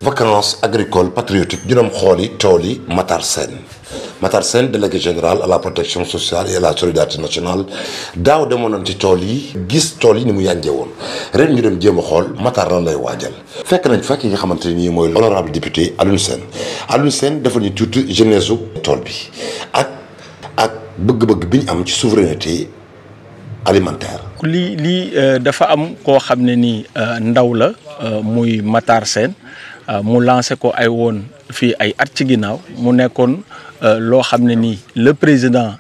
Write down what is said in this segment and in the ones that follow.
Vacances agricoles patriotiques ñu dem xooli tool yi Matar Sène délégué général à la protection sociale et à la solidarité nationale daaw demoon nañ ci tool yi gis tool yi ni mu yànjee woon ren ñu dem jéem a xool Matar lan lay waajal fekk nañ fa ki nga xamante ne nii mooy l'honorable député Alioune Sène dafa ñu tuuti jeunesse su tool bi ak bëgg-bëgg bi ñu am ci souveraineté alimentaire. lii dafa am koo xam ne nii ndaw la muy Matar Sène mu lancé ko ay woon fii ay at ci ginnaaw mu nekkoon loo xam ne nii le président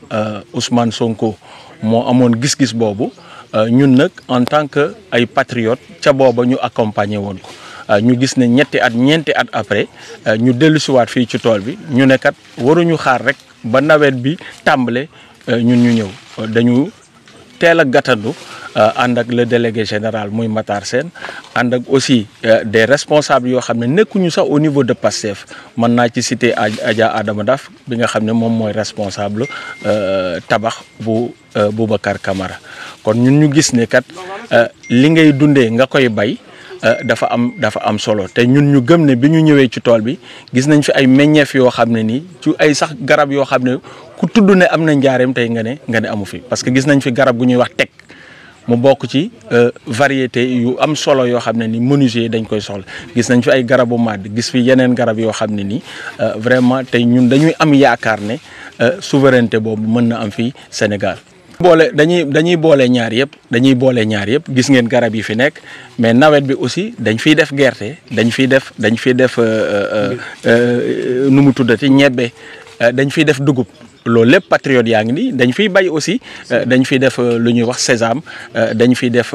Ousmane Sonko moo amoon gis-gis boobu ñun nag en tant que ay patriote ca booba ñu accompagner woon ko ñu gis ne ñeenti at après ñu dellusiwaat fii ci tool bi ñu ne kat waruñu xaar rek ba nawet bi tàmbale ñun ñu ñëw dañu teel a gàttandu ànd ak le délégué général muy Matar Sène ànd ak aussi des responsables yoo xam ne nekkuñu sax au niveau de Pastef mën naa ci citer Adja Adama Daf bi nga xam ne moom mooy responsable tabax bu Boubacar Camara kon ñun ñu gis ne kat li ngay dundee nga koy bay dafa am solo te ñun ñu gëm ne bi ñu ñëwee ci tool bi gis nañ fi ay meññeef yoo xam ne nii ci ay sax garab yoo xam ne ku tudd ne am na njaareem tey nga ne amu fi parce que gis nañ fi garab gu ñuy wax teg mu bokk ci variété yu am solo yoo xam ne ni menuisier dañ koy soxla gis nañ fi ay garabu màdd gis fi yeneen garab yoo xam ne nii vraiment tey ñun dañuy am yaakaar ne souveraineté boobu mën na am fii Sénégal. dañuy boole ñaar yëpp gis ngeen garab yi fi nekk mais nawet bi aussi dañ fiy def gerte dañ fiy def nu mu tuddati ñebbe dañ fiy def dugub loolu lépp patriote yaa ngi nii dañ fiy bay aussi dañ fiy def lu ñuy wax sésame dañ fiy def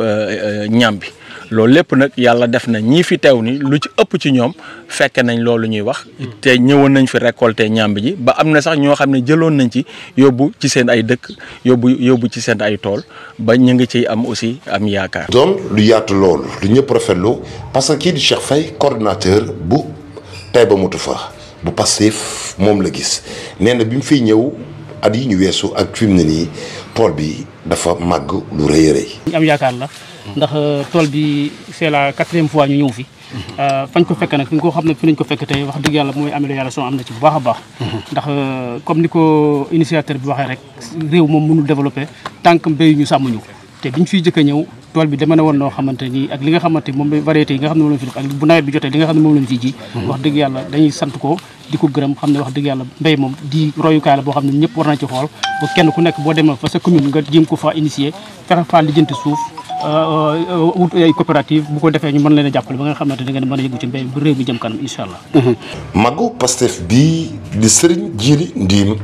ñambi loolu lépp nag yàlla def na ñii fi teew ni lu ci ëpp ci ñoom fekk nañ loolu ñuy wax te ñëwoon nañ fi récolter ñambi ji ba am na sax ñoo xam ne jëloon nañ ci yóbbu ci seen ay dëkk yóbbu ci seen ay tool ba ñu ngi ciy am aussi am yaakaar. doon lu yaatu loolu lu ñëpp rafetlu parce que kii di Cheikh Faye coordinateur bu Taïba Moutoufa bu Pastef moom la gis nee na bi mu fiy ñëw at yi ñu weesu ak fi mu ne nii tool bi dafa màgg lu rëy a rëy. ñu am yaakaar la ndax tool bi c'est la 4e fois ñu ñëw fi fañ ko fekk nag fi nga ko xam ne fi nañ ko fekk tey wax dëgg yàlla mooy amélioration am na ci bu baax a baax. ndax comme ni ko initiateur bi waxee rek réew moom mënul développer tant que mbéyu ñu sàmmuñu te biñ fiy jëkk a ñëw tool bi dama ne woon noo xamante ni ak li nga xamante moom variété yi nga xam ne moom lañ fi def ak bu nawet bi jotee li nga xam ne moom lañ fiy ji wax dëgg yàlla dañuy sant ko di ko gërëm xam ne wax dëgg yàlla mbéy moom di royukaay la boo xam ne ñëpp war nañ ci xool ba kenn ku nekk boo demee fa sa commune nga jéem ko fa initier fexe fa lijjanti suuf wut ay coopérative bu ko defee ñu mën leen a jàppale ba nga xamante ne ngeen mën a yëngu ci mbéy bu réew mi jëm kanam incha allah. Magu Pastef bii di Serigne Djily Ndim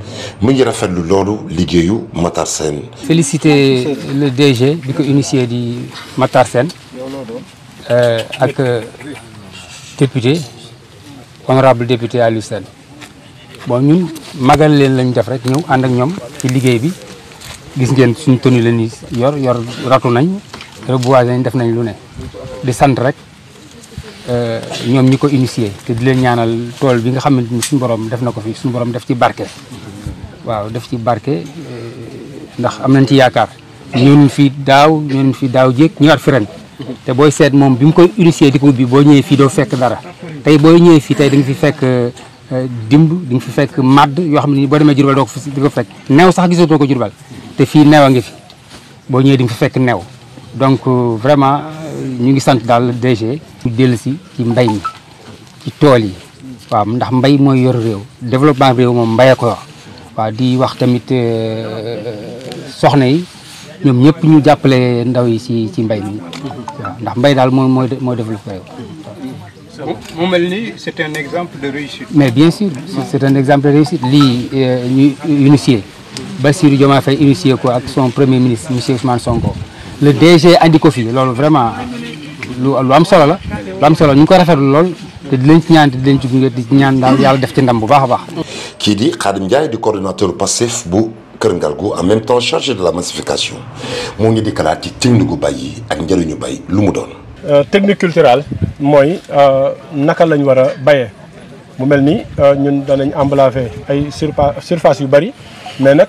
mu ngi rafetlu loolu liggéeyu Matar Sène. féliciter le DG bi ko initié di Matar Sène ak député honorable député Alioune Sène bon ñun magal leen lañ def rek ñëw ànd ak ñoom ci liggéey bi gis ngeen suñu tenue la ni yor ratu nañ reboisé nañ def nañ lu ne di sant rek ñoom ñi ko initié te di leen ñaanal tool bi nga xamante ni suñu borom def na ko fi suñu borom def ci barke waaw def ci barke ndax am nañ ci yaakaar ñëw fii daaw jéeg ñëwaat fi ren te booy seet moom bi mu koy initié di ko ubbi boo ñëwee fii doo fekk dara tey booy ñëwee fii tey da nga fi fekk dimb di nga fi fekk madd yoo xam ne ni boo demee Jurbel doo ko fi di ko fekk neew sax gisatoo ko Jurbel te fii neew a ngi fi boo ñëwee di nga fi fekk neew donc vraiment ñu ngi sant daal DG ñu dellu si ci mbay mi ci tool yi waaw ndax mbay mooy yor réew développement réew moom mbayee ko yor waaw di wax tamit soxna yi ñoom ñëpp ñu jàppale ndaw yi ci mbay mi waaw ndax mbay daal mooy développé réew. mu mel ni c'est un exemple de réussite. mais bien sûr c'est un exemple de réussite lii ñu initié Bassirou Diomaye Faye initié ko ak son premier ministre monsieur Ousmane Sonko le DG andi ko fii loolu vraiment lu am solo la lu am solo ñu ngi ko rafetlu lool te di leen ci ñaan te di leen ci gunge di ñaan daal yàlla def ci ndam bu baax a baax. kii di Khadim Ndiaye di coordonnateur Pastef bu Kër Ngalgou en même temps chargé de la massification moo ngi di kalaat ci technique gu bay yi ak njëriñu bay lu mu doon. technique culturelle mooy naka lañ war a bayee mu mel ni ñun danañ emblaver ay surface yu bari mais nag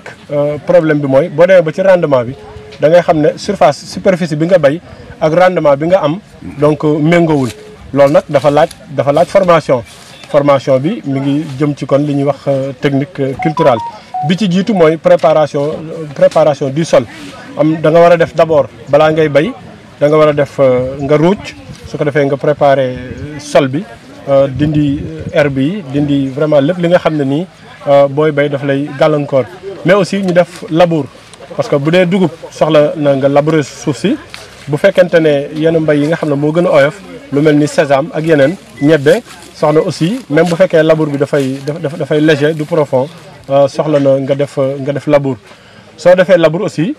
problème bi mooy boo demee ba ci rendement bi da ngay xam ne superficie bi nga bay ak rendement bi nga am donc méngoowul loolu nag dafa laaj formation bi mi ngi jëm ci kon li ñuy wax technique culturale bi ci jiitu mooy préparation du sol da nga war a def d'abord balaa ngay bay da nga war a def nga ruuj su ko defee nga préparer sol bi dindi herbe yi dindi vraiment lépp li nga xam ne nii booy bay daf lay gàllankoor mais aussi ñu def labour parce que bu dee dugub soxla na nga labourer suuf si bu fekkente ne yenn mbay yi nga xam ne moo gën a oyof lu mel ni sésame ak yeneen ñebbe soxla aussi même bu fekkee labour bi dafay léger du profond soxla na nga def labour soo defee labour aussi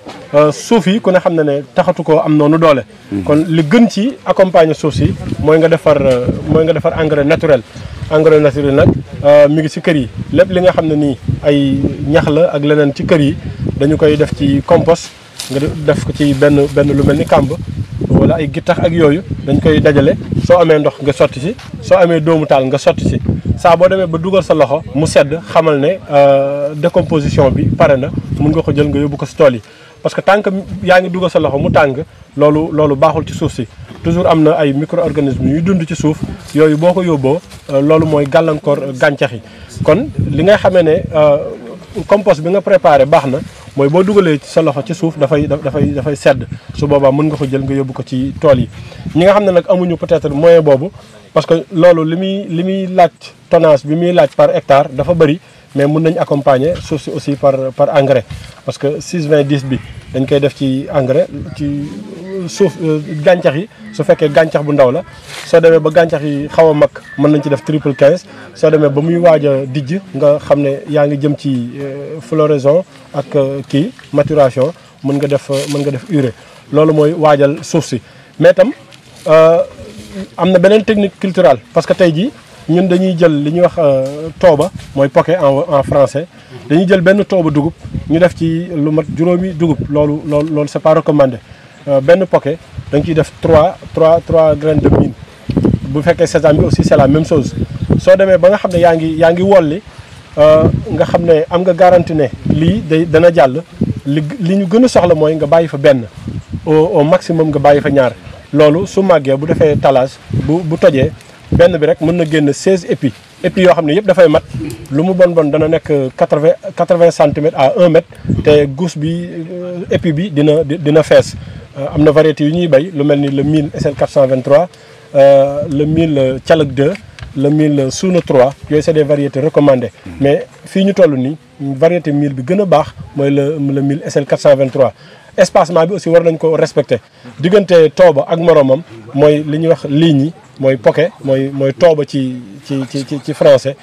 suuf yi ku ne xam ne taxatu koo am noonu doole. kon li gën ci accompagner suuf si mooy nga defar engrais naturel. engrais naturel nag mi ngi ci kër yi lépp li nga xam ne nii ay ñax la ak leneen ci kër yi dañu koy def ci compost nga def ko ci benn lu mel ni kàmb wala ay gittax ak yooyu dañ koy dajale soo amee ndox nga sotti ci soo amee doomu taal nga sotti ci saa boo demee ba dugal sa loxo mu sedd xamal ne décomposition bi pare na mun nga ko jël nga yóbbu ko si tool yi parce que tant que yaa ngi dugal sa loxo mu tàng loolu baaxul ci suuf si toujours am na ay micro-organismes yuy dund ci suuf yooyu boo ko yóbboo loolu mooy gàllankoor gàncax yi kon li ngay xamee ne compost bi nga préparé baax na mooy boo dugalee sa loxo ci suuf dafay sedd su boobaa mën nga ko jël nga yóbbu ko ci tool yi ñi nga xam ne nag amuñu peut-être moyen boobu parce que loolu li muy laaj tonnage bi muy laaj par hectare dafa bëri mais mën nañu accompagner suuf si aussi par engrais parce que 6-20-10 bi dañ koy def ci engrais ci suuf gàncax yi su fekkee gàncax bu ndaw la soo demee ba gàncax yi xaw a mag mën nañ ci def 15-15 soo demee ba muy waaj a dijj nga xam ne yaa ngi jëm ci floraison ak maturation mën nga def urée loolu mooy waajal suuf si mais tam am na beneen technique culturelle parce que tey jii ñun dañuy jël li ñuy wax tooba mooy poquet en français dañuy jël benn tooba dugub ñu def ci lu mat juróomi dugub loolu c'est pas recommandé benn poquet da nga ciy def 3 graines de mil bu fekkee sésame bi aussi c'est la même chose soo demee ba nga xam ne yaa ngi wolli nga xam ne am nga garantie ne lii dana jàll li ñu gën a soxla mooy nga bàyyi fa benn au maximum nga bàyyi fa ñaar loolu su màggee bu defee talage bu tojee benn bi rek mën na génn 16 épis yoo xam ne yëpp dafay mat lu mu bon dana nekk 80 centimètres à 1 mètre te gousse bi épi bi dina fees am na variété yu ñuy bay lu mel ni le 1000 SL 423 le 1000 Thialak 2 le 1000 Suuna 3 yooyu c'est des variétés recommandées mais fii ñu toll nii variété 1000 bi gën a baax mooy le 1000 SL 423 espacement bi aussi war nañ ko respecter diggante tooba ak moromam mooy li ñuy wax ligne yi mooy poquet mooy tooba ci français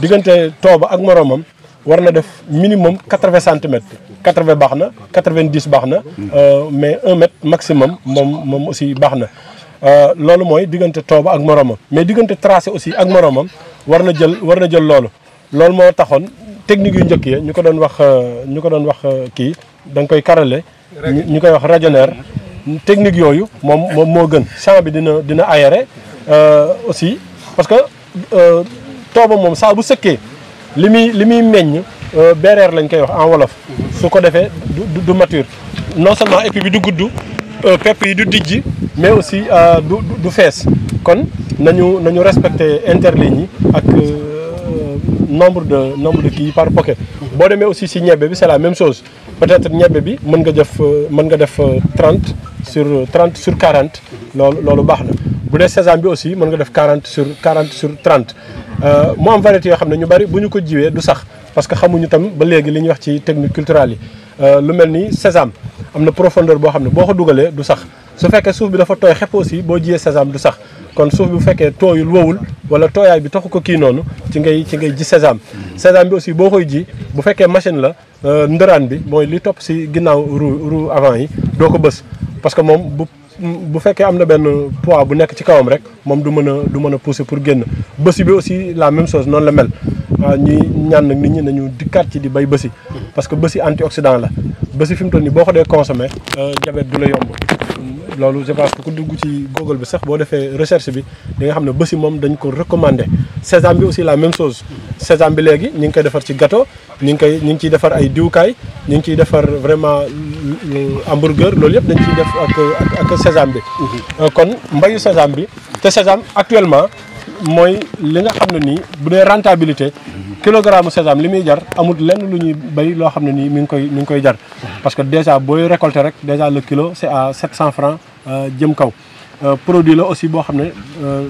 diggante tooba ak moromam war na def minimum 80 centimètres 80 baax na 90 baax na mais 1 mètre maximum moom aussi baax na loolu mooy diggante tooba ak moromam mais diggante tracé aussi ak moromam war na jël loolu moo taxoon technique yu njëkk yi ñu ko doon wax kii da nga koy karale ñu koy wax radionneur technique yooyu moom moo gën champ bi dina aéré aussi parce que tooba moom saa bu sëkkee li muy meññ bereer lañ koy wax en wolof su ko defee du mature non seulement épi bi du gudd pepp yi du dijji mais aussi du fees kon nañu respecter interlignes yi ak nombre de kii par poquet boo demee aussi si ñebbe bi c'est la même chose peut-être ñebbe bi mën nga def 30 sur 40 loolu baax na bu dee sésame bi aussi mën nga def 40 sur 30 mu am variété yoo xam ne ñu bari bu ñu ko jiwee du sax parce que xamuñu tam ba léegi li ñuy wax ci technique culturelle yi lu mel ni sésame am na profondeur boo xam ne boo ko dugalee du sax su fekkee suuf bi dafa tooy xepp aussi boo jiyee sésame du sax kon suuf bi bu fekkee tooyul wowul wala tooyaay bi taxu ko kii noonu ci ngay ji sésame bi aussi boo koy ji bu fekkee machine la ndëraan bi mooy li topp si ginnaaw roue avant yi doo ko bës parce que moom bu fekkee am na benn poids bu nekk ci kawam rek moom du mën a pousser pour génn bësi bi aussi la même chose noonu la mel ñuy ñaan nag nit ñi nañu dikkaat ci di bay bësi parce que bësi antioxydant la bësi fi mu toll nii boo ko dee consommé diabète du la yomb loolu je pense que ku dugg ci Google bi sax boo defee recherche bi di nga xam ne bësi moom dañ ko recommandé sésame bi aussi la même chose sésame bi léegi ñu ngi koy defar ci gâteau ñu ngi ciy defar ay diwkaay ñu ngi ciy defar vraiment hamburger loolu yëpp dañ ciy def ak sésame bi kon mbayu sésame bi te sésame actuellement mooy li nga xam ne nii bu dee rentabilité kilogramme sésame li muy jar amul lenn lu ñuy béy loo xam ne nii mi ngi koy jar parce que déjà booy récolter rek déjà le kilo c'est à 700 francs jëm kaw produit la aussi boo xam ne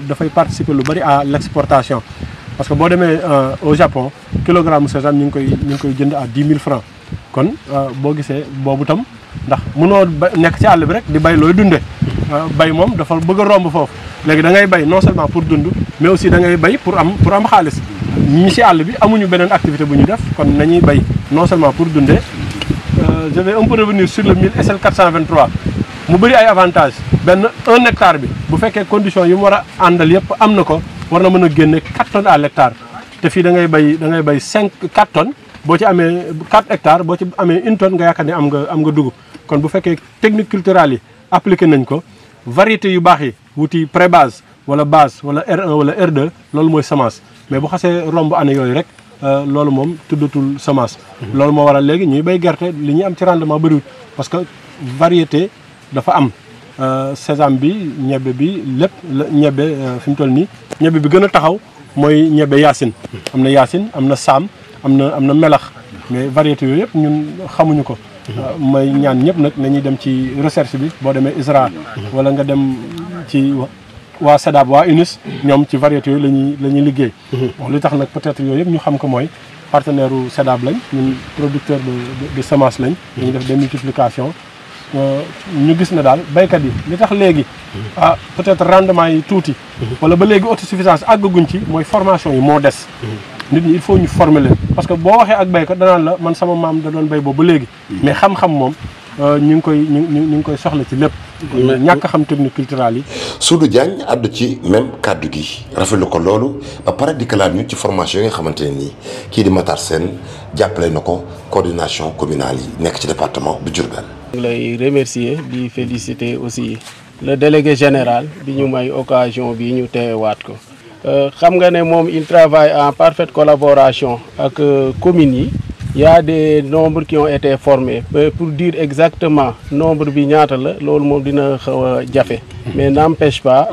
dafay participer lu bari à l'exportation parce que boo demee au Japon kilogramme sésame ñu ngi koy jënd à 10 000 francs kon boo gisee boobu tam ndax mënoo nekk ci àll bi rek di bay looy dundee bay moom dafa bëgg a romb foofu léegi da ngay bay non seulement pour dund mais aussi da ngay bay pour am xaalis ñi ci àll bi amuñu beneen activité bu ñu def kon nañuy bay non seulement pour dundee je vais un peu revenir sur le 1000 SL 423 mu bëri ay avantages benn 1 hectare bi bu fekkee condition yi mu war a àndal yëpp am na ko war na mën a génne 4 tonnes à l'hectare te fii da ngay bay 4 tonnes boo ci amee 4 hectares boo ci amee 1 tonne nga yaakaar ne am nga dugub kon bu fekkee technique culturelle yi appliqué nañ ko variété yu baax yi wuti pré-base wala base wala R1 wala R2 loolu mooy semence mais bu xasee romb année yooyu rek loolu moom tuddatul semence. loolu moo waral léegi ñuy bay gerte li ñuy am ci rendement bëriwul parce que variété dafa am sésame bi ñebbe bi lépp ñebbe fi mu toll nii ñebbe bi gën a taxaw mooy ñebbe yaasin am na yaasin am na saam am na melax mais variété yooyu yëpp ñun xamuñu ko. may ñaan ñëpp nag nañuy dem ci recherche bi boo demee ISRA wala nga dem ci waa SEDAB waa UNIS ñoom ci variété yooyu la ñuy liggéey. bon li tax nag peut-être yooyu yëpp ñu xam ko mooy partenaire u SEDAB lañ ñun producteur de semence lañ. dañuy def des multiplications ñu gis ne daal baykat yi li tax léegi peut-être rendement yi tuuti. wala ba léegi autosuffisance àggaguñ ci mooy formation yi moo des. nit ñi il faut ñu former leen parce que boo waxee ak béykat danaan la man sama maam da doon béy boobu ba léegi mais xam-xam moom ñu ngi koy soxla ci lépp ñàkk xam technique culturelle yi. Soudou Diagne àddu ci même kàddu gi rafetlu ko loolu ba pare di kalaat ñu ci formation yi nga xamante ne nii kii di Matar Sène jàppale na ko coordination communale yi nekk ci département bu Diourbel. ñu ngi lay remercier di féliciter aussi le délégué général bi ñu may occasion bi ñu teewaat ko. xam nga ne moom il travaille en parfaite collaboration ak communes yi. Il y a des nombres qui ont été formés pour dire exactement nombre bi ñaata la loolu moom dina xaw a jafe. Mais n'empêche pas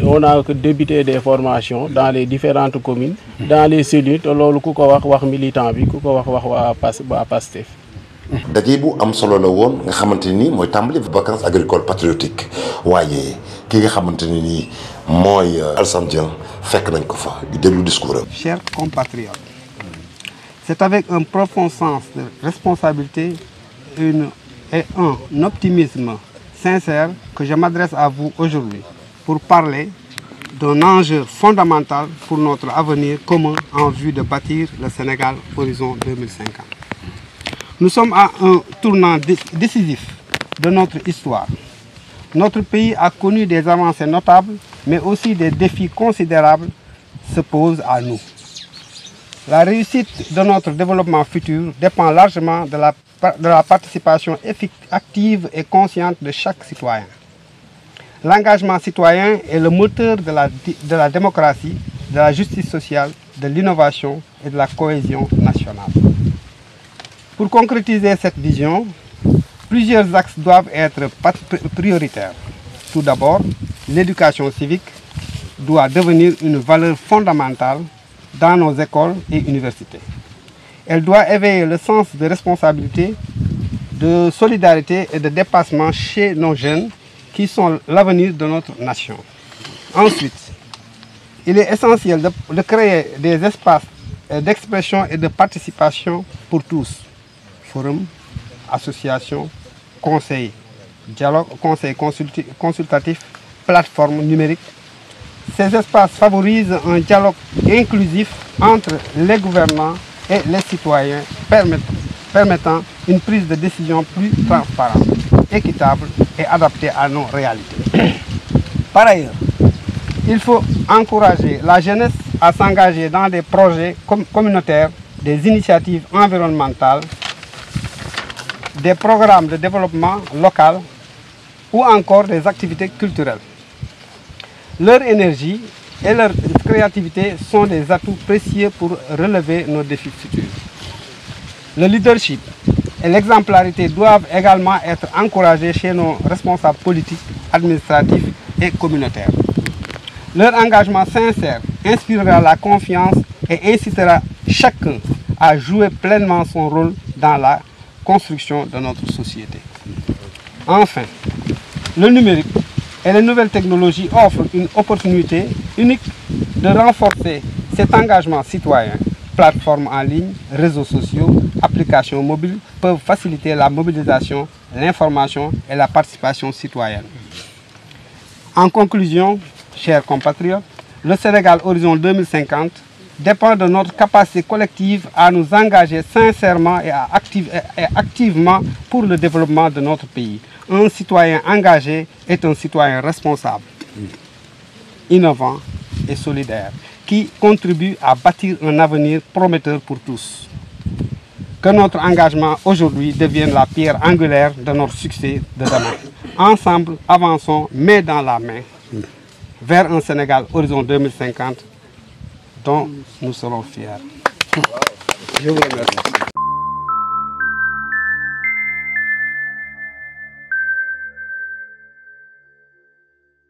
on a débuté des formations dans les différentes communes. dans les cellules te loolu ku ko wax militant bi ku ko wax waa Pastef. daje bu am solo la woon nga xamante ni mooy tàmbali vacances agricoles patriotiques waaye ki nga xamante ne nii mooy Alassane Dieng fekk nañ ko fa di déglu discours am. Chers compatriotes, c'est avec un profond sens de responsabilité et un optimisme sincère que je m'adresse à vous aujourd'hui pour parler d'un enjeu fondamental pour notre avenir commun en vue de bâtir le Sénégal horizon 2050. Nous sommes à un tournant décisif de notre histoire. Notre pays a connu des avancées notables, mais aussi des défis considérables se posent à nous. La réussite de notre développement futur dépend largement de la participation active et consciente de chaque citoyen. L'engagement citoyen est le moteur de la démocratie, de la justice sociale, de l'innovation et de la cohésion nationale. Pour concrétiser cette vision, plusieurs axes doivent être prioritaires. Tout d'abord, l'éducation civique doit devenir une valeur fondamentale dans nos écoles et universités. Elle doit éveiller le sens de responsabilité, de solidarité et de dépassement chez nos jeunes qui sont l'avenir de notre nation. Ensuite, il est essentiel de créer des espaces d'expression et de participation pour tous. Forums, associations, conseils, dialogue, conseils consultatifs, plateformes numériques. Ces espaces favorisent un dialogue inclusif entre les gouvernants et les citoyens, permettant une prise de décision plus transparente, équitable et adaptée à nos réalités. Par ailleurs, il faut encourager la jeunesse à s'engager dans des projets communautaires, des initiatives environnementales, des programmes de développement local ou encore des activités culturelles. Leur énergie et leur créativité sont des atouts précieux pour relever nos défis futurs. Le leadership et l'exemplarité doivent également être encouragés chez nos responsables politiques, administratifs et communautaires. Leur engagement sincère inspirera la confiance et incitera chacun à jouer pleinement son rôle dans la construction de notre société. Enfin, le numérique et les nouvelles technologies offrent une opportunité unique de renforcer cet engagement citoyen. Plateformes en ligne, réseaux sociaux, applications mobiles peuvent faciliter la mobilisation, l'information et la participation citoyenne. En conclusion, chers compatriotes, le Sénégal Horizon 2050 dépend de notre capacité collective à nous engager sincèrement et activement pour le développement de notre pays. Un citoyen engagé est un citoyen responsable, innovant et solidaire, qui contribue à bâtir un avenir prometteur pour tous. Que notre engagement aujourd'hui devienne la pierre angulaire de notre succès de demain. Ensemble, avançons main dans la main vers un Sénégal Horizon 2050 dont nous serons fiers. Je vous remercie.